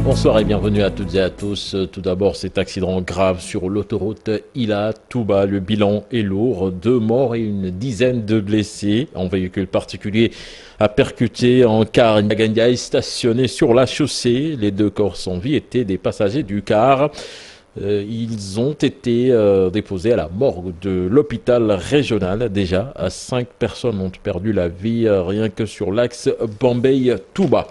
Bonsoir et bienvenue à toutes et à tous. Tout d'abord, cet accident grave sur l'autoroute Ila-Touba. Le bilan est lourd, 2 morts et une dizaine de blessés. Un véhicule particulier a percuté un car Ndiaye stationné sur la chaussée. Les 2 corps sans vie étaient des passagers du car. Ils ont été déposés à la morgue de l'hôpital régional. Déjà, 5 personnes ont perdu la vie rien que sur l'axe Bambey-Touba.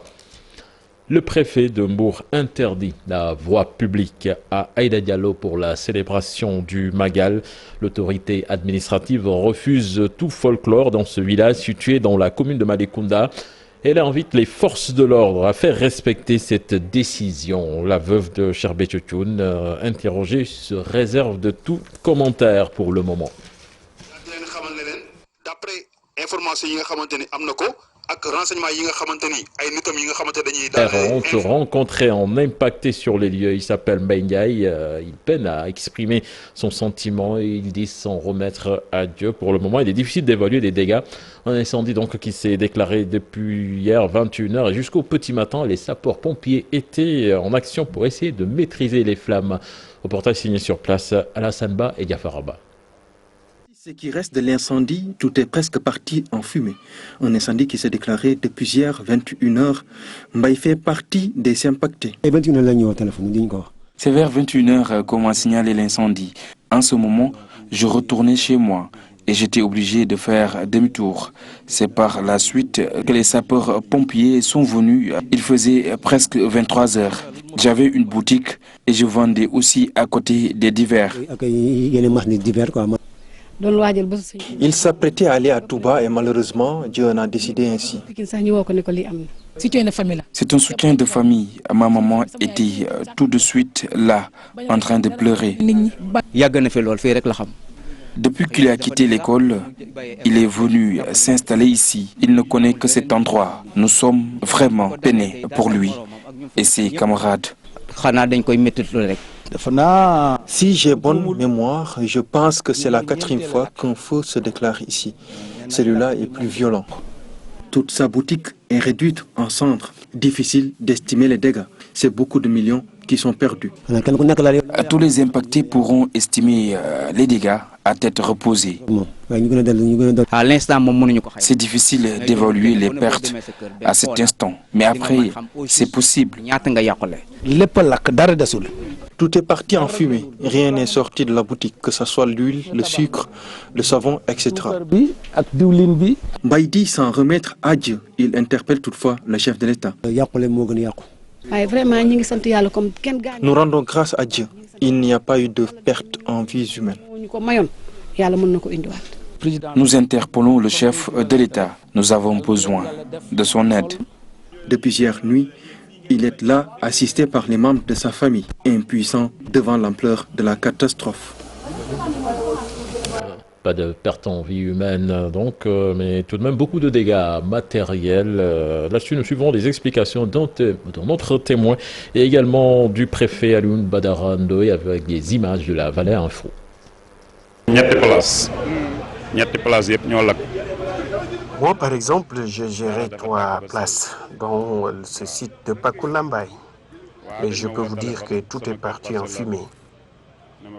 Le préfet de Mbour interdit la voie publique à Aïda Diallo pour la célébration du Magal. L'autorité administrative refuse tout folklore dans ce village situé dans la commune de Malicounda. Elle invite les forces de l'ordre à faire respecter cette décision. La veuve de Cherbet Tchotchoun, interrogée, se réserve de tout commentaire pour le moment. Errante rencontré en impacté sur les lieux. Il s'appelle Mbengaï. Il peine à exprimer son sentiment et il dit s'en remettre à Dieu. Pour le moment, il est difficile d'évaluer les dégâts. Un incendie donc qui s'est déclaré depuis hier 21h et jusqu'au petit matin. Les sapeurs-pompiers étaient en action pour essayer de maîtriser les flammes. Reportage signé sur place Alassane Ba et Diafaraba. Ce qui reste de l'incendie, tout est presque parti en fumée. Un incendie qui s'est déclaré depuis hier 21h. Mbaye fait partie des impactés. C'est vers 21h qu'on m'a signalé l'incendie. En ce moment, je retournais chez moi et j'étais obligé de faire demi-tour. C'est par la suite que les sapeurs-pompiers sont venus. Il faisait presque 23h. J'avais une boutique et je vendais aussi à côté des divers. Il s'apprêtait à aller à Touba et malheureusement, Dieu en a décidé ainsi. C'est un soutien de famille. Ma maman était tout de suite là, en train de pleurer. Depuis qu'il a quitté l'école, il est venu s'installer ici. Il ne connaît que cet endroit. Nous sommes vraiment peinés pour lui et ses camarades. Si j'ai bonne mémoire, je pense que c'est la 4e fois qu'un feu se déclare ici. Celui-là est plus violent. Toute sa boutique est réduite en cendres. Difficile d'estimer les dégâts. C'est beaucoup de millions qui sont perdus. Tous les impactés pourront estimer les dégâts à tête reposée. C'est difficile d'évaluer les pertes à cet instant, mais après, c'est possible. Tout est parti en fumée. Rien n'est sorti de la boutique, que ce soit l'huile, le sucre, le savon, etc. Baïdi s'en remettre à Dieu. Il interpelle toutefois le chef de l'État. Nous rendons grâce à Dieu. Il n'y a pas eu de perte en vies humaines. Nous interpellons le chef de l'État. Nous avons besoin de son aide. Depuis hier nuit, il est là, assisté par les membres de sa famille, impuissant devant l'ampleur de la catastrophe. Pas de perte en vie humaine, donc, mais tout de même beaucoup de dégâts matériels. Là-dessus, nous suivons les explications d'un autre témoin et également du préfet Alioune Badara Ndoye avec des images de la Vallée Info. Moi, par exemple, je gérais 3 places, dont ce site de Pakoulambay. Mais je peux vous dire que tout est parti en fumée.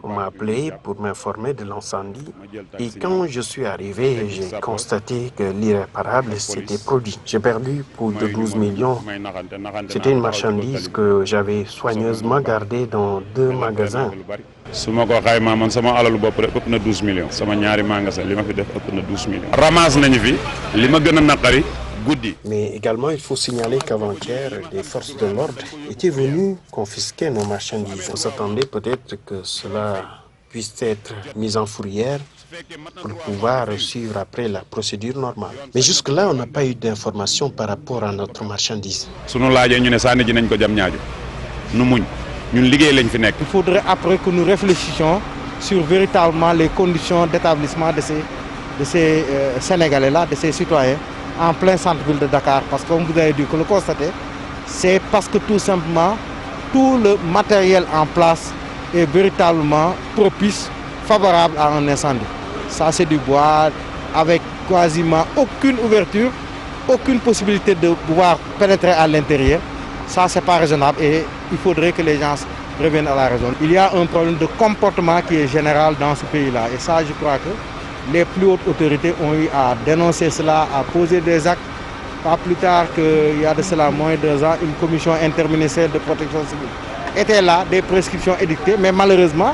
On m'a appelé pour m'informer de l'incendie et quand je suis arrivé, j'ai constaté que l'irréparable s'était produit. J'ai perdu plus de 12 millions. C'était une marchandise que j'avais soigneusement gardée dans 2 magasins. Mais également, il faut signaler qu'avant-hier, les forces de l'ordre étaient venues confisquer nos marchandises. On s'attendait peut-être que cela puisse être mis en fourrière pour pouvoir suivre après la procédure normale. Mais jusque-là, on n'a pas eu d'informations par rapport à notre marchandise. Il faudrait après que nous réfléchissions sur véritablement les conditions d'établissement de ces Sénégalais-là, de ces citoyens, en plein centre-ville de Dakar. Parce que comme vous avez dit que le constater, c'est parce que tout simplement, tout le matériel en place est véritablement propice, favorable à un incendie. Ça, c'est du bois avec quasiment aucune ouverture, aucune possibilité de pouvoir pénétrer à l'intérieur. Ça, c'est pas raisonnable et il faudrait que les gens reviennent à la raison. Il y a un problème de comportement qui est général dans ce pays-là. Et ça, je crois que les plus hautes autorités ont eu à dénoncer cela, à poser des actes. Pas plus tard qu'il y a de cela moins de 2 ans, une commission interministérielle de protection civile était là, des prescriptions édictées, mais malheureusement,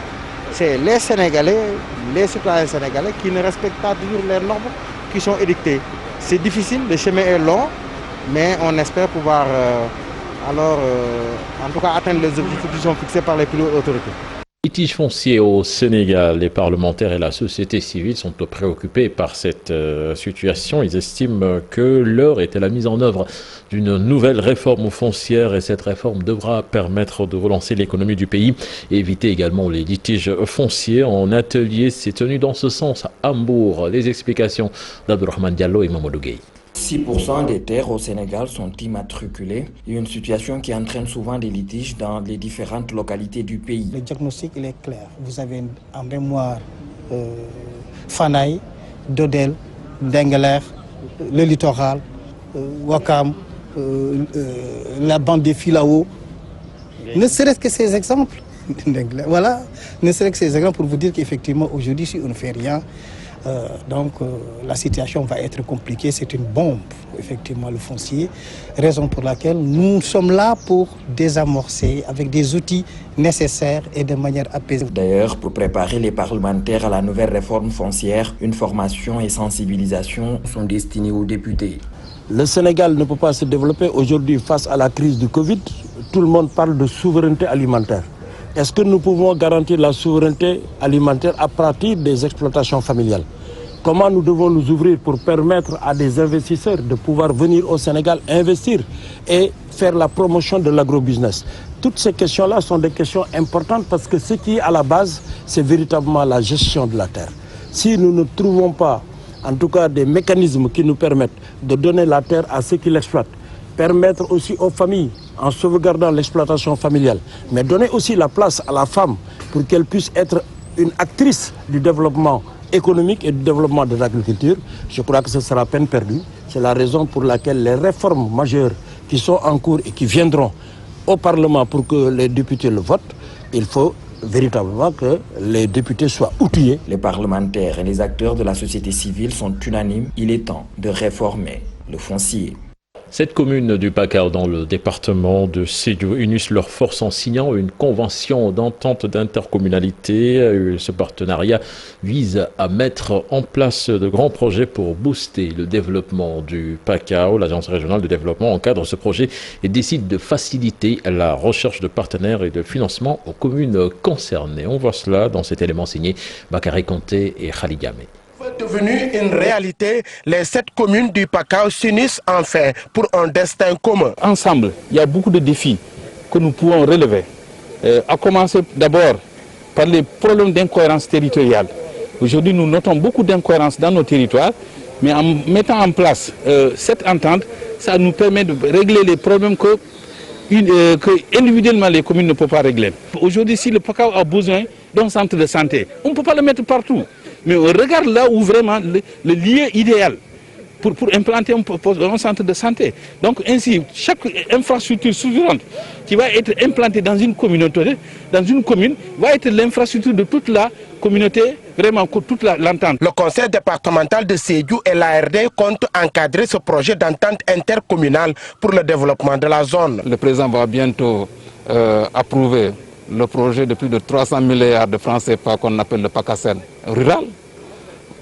c'est les Sénégalais, les citoyens sénégalais qui ne respectent pas toujours les normes qui sont édictées. C'est difficile, le chemin est long, mais on espère pouvoir en tout cas atteindre les objectifs qui sont fixés par les plus hautes autorités. Litige foncier au Sénégal, les parlementaires et la société civile sont préoccupés par cette situation. Ils estiment que l'heure était la mise en œuvre d'une nouvelle réforme foncière et cette réforme devra permettre de relancer l'économie du pays et éviter également les litiges fonciers. En atelier, c'est tenu dans ce sens à Hambourg. Les explications d'Abdourahmane Diallo et Mamadou Gueye. 6% des terres au Sénégal sont immatriculées, une situation qui entraîne souvent des litiges dans les différentes localités du pays. Le diagnostic il est clair. Vous avez en mémoire Fanaï, Dodel, Dengueler, le littoral, Wakam, la bande des Filao. Ne serait-ce que ces exemples. Voilà, ne serait-ce que ces exemples pour vous dire qu'effectivement aujourd'hui si on ne fait rien, la situation va être compliquée, c'est une bombe, effectivement, le foncier, raison pour laquelle nous sommes là pour désamorcer avec des outils nécessaires et de manière apaisée. D'ailleurs, pour préparer les parlementaires à la nouvelle réforme foncière, une formation et sensibilisation sont destinées aux députés. Le Sénégal ne peut pas se développer aujourd'hui face à la crise du Covid. Tout le monde parle de souveraineté alimentaire. Est-ce que nous pouvons garantir la souveraineté alimentaire à partir des exploitations familiales? Comment nous devons nous ouvrir pour permettre à des investisseurs de pouvoir venir au Sénégal investir et faire la promotion de l'agrobusiness? Toutes ces questions-là sont des questions importantes parce que ce qui est à la base, c'est véritablement la gestion de la terre. Si nous ne trouvons pas, en tout cas, des mécanismes qui nous permettent de donner la terre à ceux qui l'exploitent, permettre aussi aux familles, en sauvegardant l'exploitation familiale, mais donner aussi la place à la femme pour qu'elle puisse être une actrice du développement économique et du développement de l'agriculture, je crois que ce sera peine perdue. C'est la raison pour laquelle les réformes majeures qui sont en cours et qui viendront au Parlement pour que les députés le votent, il faut véritablement que les députés soient outillés. Les parlementaires et les acteurs de la société civile sont unanimes. Il est temps de réformer le foncier. Cette commune du Pakao dans le département de Sédhiou unissent leurs forces en signant une convention d'entente d'intercommunalité. Ce partenariat vise à mettre en place de grands projets pour booster le développement du Pakao. L'agence régionale de développement encadre ce projet et décide de faciliter la recherche de partenaires et de financement aux communes concernées. On voit cela dans cet élément signé Bakary Conté et Khalid Yamé. Devenu une réalité, les 7 communes du Pakao s'unissent enfin pour un destin commun. Ensemble, il y a beaucoup de défis que nous pouvons relever. À commencer d'abord par les problèmes d'incohérence territoriale. Aujourd'hui, nous notons beaucoup d'incohérences dans nos territoires, mais en mettant en place cette entente, ça nous permet de régler les problèmes que individuellement les communes ne peuvent pas régler. Aujourd'hui, si le Pakao a besoin d'un centre de santé, on ne peut pas le mettre partout. Mais on regarde là où vraiment le lieu idéal pour implanter un centre de santé. Donc ainsi, chaque infrastructure souveraine qui va être implantée dans une communauté, dans une commune, va être l'infrastructure de toute la communauté, vraiment toute l'entente. Le conseil départemental de Sédhiou et l'ARD comptent encadrer ce projet d'entente intercommunale pour le développement de la zone. Le président va bientôt approuver le projet de plus de 300 milliards de francs CFA qu'on appelle le PACASEN rural,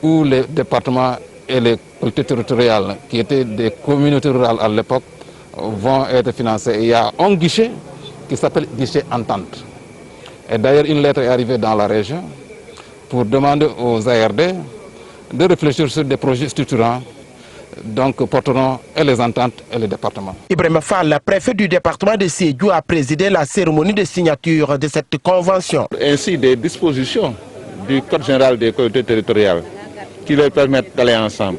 où les départements et les collectivités territoriales, qui étaient des communautés rurales à l'époque, vont être financés. Et il y a un guichet qui s'appelle guichet entente. Et d'ailleurs, une lettre est arrivée dans la région pour demander aux ARD de réfléchir sur des projets structurants, donc porteront et les ententes et les départements. Ibrahima Fall, le préfet du département de Sédhiou, a présidé la cérémonie de signature de cette convention. Ainsi, des dispositions du Code général des collectivités territoriales qui leur permettent d'aller ensemble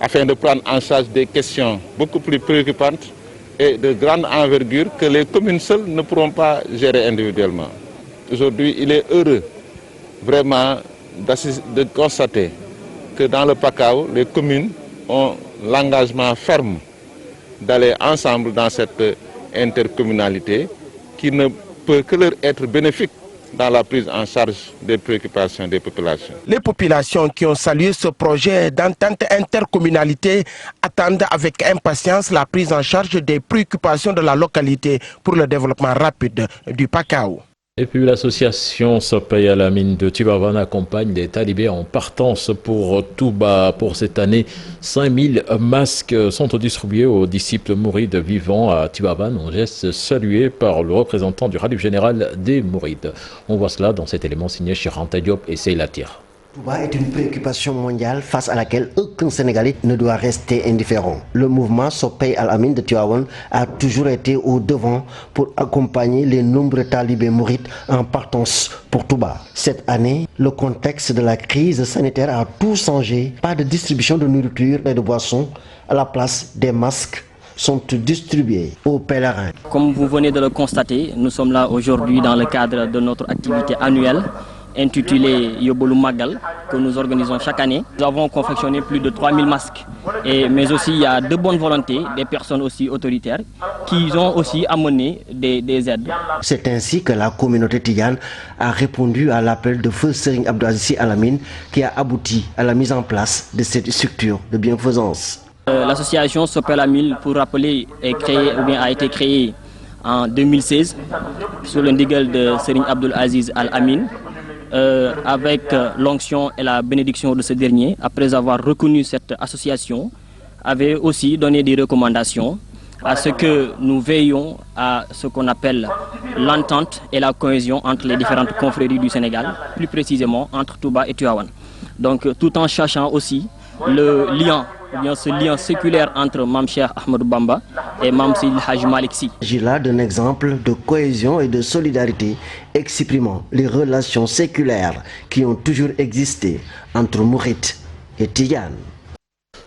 afin de prendre en charge des questions beaucoup plus préoccupantes et de grande envergure que les communes seules ne pourront pas gérer individuellement. Aujourd'hui, il est heureux vraiment de constater que dans le Pakao, les communes ont l'engagement ferme d'aller ensemble dans cette intercommunalité qui ne peut que leur être bénéfique dans la prise en charge des préoccupations des populations. Les populations qui ont salué ce projet d'entente intercommunalité attendent avec impatience la prise en charge des préoccupations de la localité pour le développement rapide du Pakao. Et puis l'association Sopey Al-Amin de Tivaouane accompagne les talibés en partance pour Touba. Pour cette année, 5000 masques sont distribués aux disciples mourides vivant à Tivaouane, un geste salué par le représentant du Khalif général des Mourides. On voit cela dans cet élément signé chez Anta Diop et Seylatir. Touba est une préoccupation mondiale face à laquelle aucun Sénégalais ne doit rester indifférent. Le mouvement Sopey Al-Amin de Tivaouane a toujours été au devant pour accompagner les nombreux talibés mourides en partance pour Touba. Cette année, le contexte de la crise sanitaire a tout changé. Pas de distribution de nourriture et de boissons. À la place, des masques sont distribués aux pèlerins. Comme vous venez de le constater, nous sommes là aujourd'hui dans le cadre de notre activité annuelle intitulé Yobolu Magal, que nous organisons chaque année. Nous avons confectionné plus de 3000 masques. Mais aussi, il y a de bonnes volontés, des personnes aussi autoritaires, qui ont aussi amené des aides. C'est ainsi que la communauté Tidiane a répondu à l'appel de feu Serigne Abdou Aziz Sy Al Amine, qui a abouti à la mise en place de cette structure de bienfaisance. L'association Sopey Al-Amin, pour rappeler, a été créée en 2016 sous le ndigal de Serigne Abdou Aziz Al Amine. Avec l'onction et la bénédiction de ce dernier, après avoir reconnu cette association, avait aussi donné des recommandations à ce que nous veillions à ce qu'on appelle l'entente et la cohésion entre les différentes confréries du Sénégal, plus précisément entre Touba et Tivaouane. Donc tout en cherchant aussi le lien, ce lien séculaire entre Mam Cheikh Ahmadou Bamba et Mam Seydi Hadji Malick Sy. Il s'agit là d'un exemple de cohésion et de solidarité exprimant les relations séculaires qui ont toujours existé entre Mouride et Tidiane.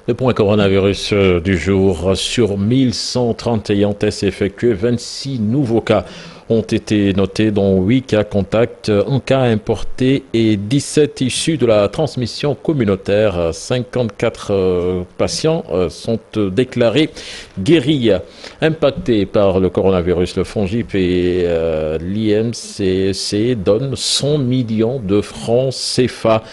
Le point coronavirus du jour, sur 1131 tests effectués, 26 nouveaux cas ont été notés, dont 8 cas contacts, 1 cas importé et 17 issus de la transmission communautaire. 54 patients sont déclarés guéris. Impactés par le coronavirus, le FONGIP et l'IMCC donnent 100 millions de francs CFA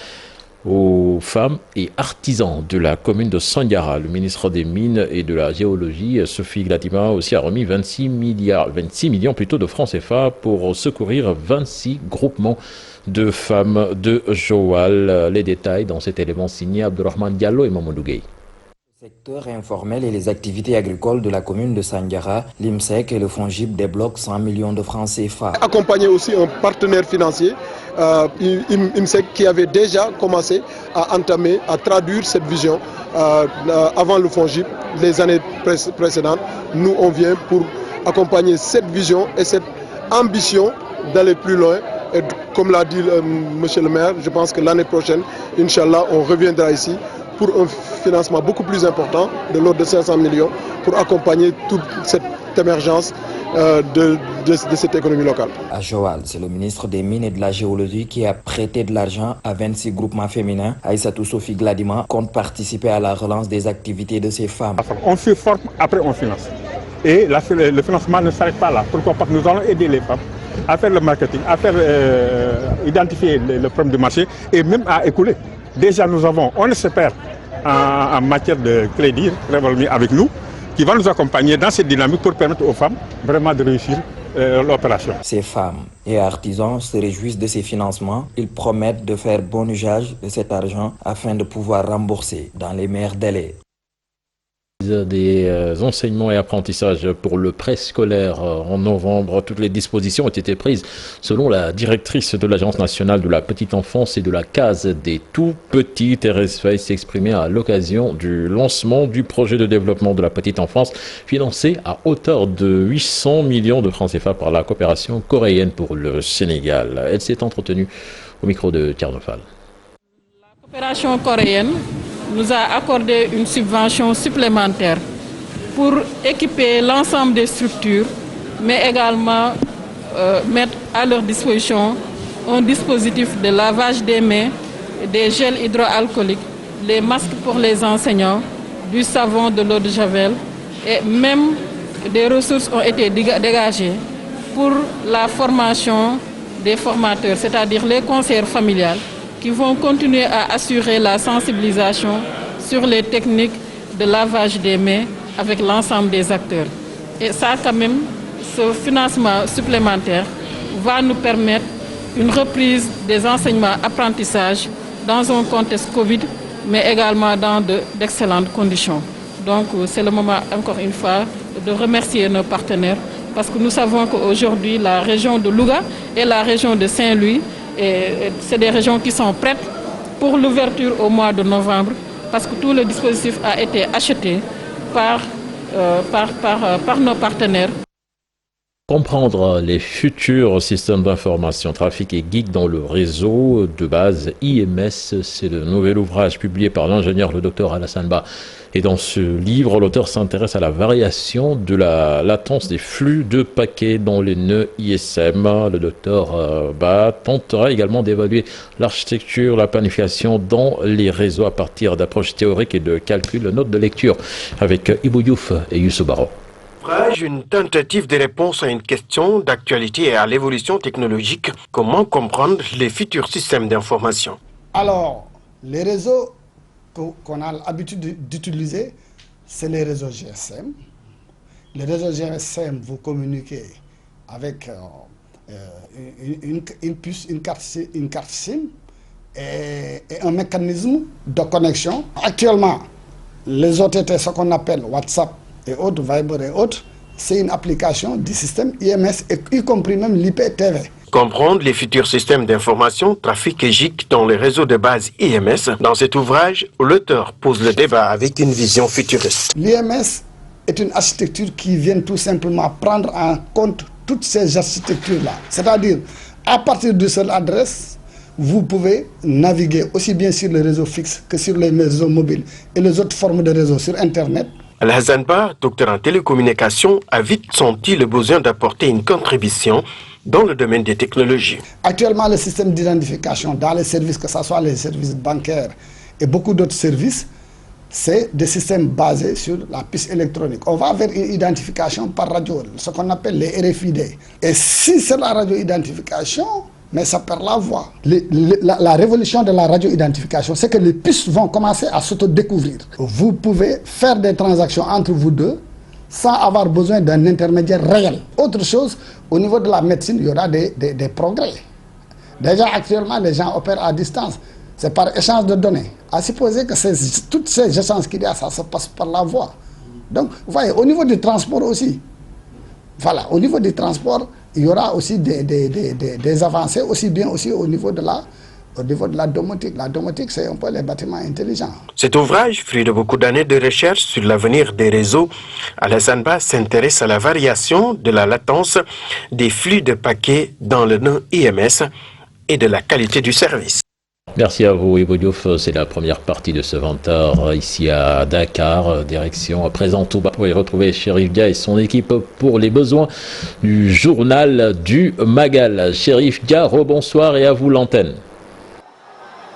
aux femmes et artisans de la commune de Sandiara. Le ministre des Mines et de la Géologie, Sophie Gladima, aussi a remis 26 millions de francs CFA pour secourir 26 groupements de femmes de Joal. Les détails dans cet élément signé Abdourahmane Diallo et Mamadou Gueye. Le secteur informel et les activités agricoles de la commune de Sandiara, l'IMSEC et le FONGIP débloquent 100 millions de francs CFA. Accompagner aussi un partenaire financier, IMSEC, qui avait déjà commencé à entamer, à traduire cette vision avant le FONGIP, les années précédentes. Nous, on vient pour accompagner cette vision et cette ambition d'aller plus loin. Et comme l'a dit monsieur le maire, je pense que l'année prochaine, Inch'Allah, on reviendra ici pour un financement beaucoup plus important, de l'ordre de 500 millions, pour accompagner toute cette émergence de cette économie locale. À Joal, c'est le ministre des Mines et de la Géologie qui a prêté de l'argent à 26 groupements féminins. Aïssatou Sophie Gladima compte participer à la relance des activités de ces femmes. On se forme, après on finance. Et le financement ne s'arrête pas là. Pourquoi? Parce que nous allons aider les femmes à faire le marketing, à faire identifier le problème du marché et même à écouler. Déjà, nous avons, on espère, en matière de crédit avec nous, qui va nous accompagner dans cette dynamique pour permettre aux femmes vraiment de réussir l'opération. Ces femmes et artisans se réjouissent de ces financements. Ils promettent de faire bon usage de cet argent afin de pouvoir rembourser dans les meilleurs délais. Des enseignements et apprentissages pour le préscolaire en novembre. Toutes les dispositions ont été prises selon la directrice de l'Agence nationale de la petite enfance et de la case des tout petits. Thérèse Fay s'est exprimée à l'occasion du lancement du projet de développement de la petite enfance financé à hauteur de 800 millions de francs CFA par la coopération coréenne pour le Sénégal. Elle s'est entretenue au micro de Tierno-Fall. La coopération coréenne nous a accordé une subvention supplémentaire pour équiper l'ensemble des structures, mais également mettre à leur disposition un dispositif de lavage des mains, des gels hydroalcooliques, des masques pour les enseignants, du savon, de l'eau de javel, et même des ressources ont été dégagées pour la formation des formateurs, c'est-à-dire les conseillers familiales, qui vont continuer à assurer la sensibilisation sur les techniques de lavage des mains avec l'ensemble des acteurs. Et ça, quand même, ce financement supplémentaire va nous permettre une reprise des enseignements-apprentissages dans un contexte Covid, mais également dans d'excellentes conditions. Donc, c'est le moment, encore une fois, de remercier nos partenaires, parce que nous savons qu'aujourd'hui, la région de Louga et la région de Saint-Louis, c'est des régions qui sont prêtes pour l'ouverture au mois de novembre, parce que tout le dispositif a été acheté par nos partenaires. Comprendre les futurs systèmes d'information, trafic et geek dans le réseau de base IMS, c'est le nouvel ouvrage publié par l'ingénieur le docteur Alassane Ba. Et dans ce livre, l'auteur s'intéresse à la variation de la latence des flux de paquets dans les nœuds ISM. Le docteur Ba tentera également d'évaluer l'architecture, la planification dans les réseaux à partir d'approches théoriques et de calculs. Note de lecture avec Ibou Diouf et Youssou Baro. Une tentative de réponse à une question d'actualité et à l'évolution technologique. Comment comprendre les futurs systèmes d'information? Alors, les réseaux qu'on a l'habitude d'utiliser, c'est les réseaux GSM. Les réseaux GSM, vous communiquez avec une puce, une carte SIM et un mécanisme de connexion. Actuellement, les OTT, ce qu'on appelle WhatsApp et autres, Viber et autres, c'est une application du système IMS, y compris même l'IPTV. Comprendre les futurs systèmes d'information, trafic et GIC dans les réseaux de base IMS. Dans cet ouvrage, l'auteur pose le débat avec une vision futuriste. L'IMS est une architecture qui vient tout simplement prendre en compte toutes ces architectures-là. C'est-à-dire, à partir de cette adresse, vous pouvez naviguer aussi bien sur les réseaux fixes que sur les réseaux mobiles et les autres formes de réseaux sur Internet. Alassane Ba, docteur en télécommunications, a vite senti le besoin d'apporter une contribution dans le domaine des technologies. Actuellement, le système d'identification dans les services, que ce soit les services bancaires et beaucoup d'autres services, c'est des systèmes basés sur la puce électronique. On va vers une identification par radio, ce qu'on appelle les RFID. Et si c'est la radio-identification, mais ça perd la voix. La révolution de la radio-identification, c'est que les puces vont commencer à s'auto-découvrir. Vous pouvez faire des transactions entre vous deux sans avoir besoin d'un intermédiaire réel. Autre chose, au niveau de la médecine, il y aura des progrès. Déjà, actuellement, les gens opèrent à distance. C'est par échange de données. À supposer que toutes ces échanges qu'il y a, ça se passe par la voix. Donc, vous voyez, au niveau du transport aussi, voilà, au niveau du transport, il y aura aussi des avancées, aussi bien aussi au niveau de la domotique. La domotique, c'est un peu les bâtiments intelligents. Cet ouvrage, fruit de beaucoup d'années de recherche sur l'avenir des réseaux, Alassane Ba s'intéresse à la variation de la latence des flux de paquets dans le nœud IMS et de la qualité du service. Merci à vous, Ibou Diouf. C'est la première partie de ce 20h ici à Dakar. Direction à présent Touba. Vous pouvez retrouver Chérif Dia et son équipe pour les besoins du journal du Magal. Chérif Dia, rebonsoir et à vous l'antenne.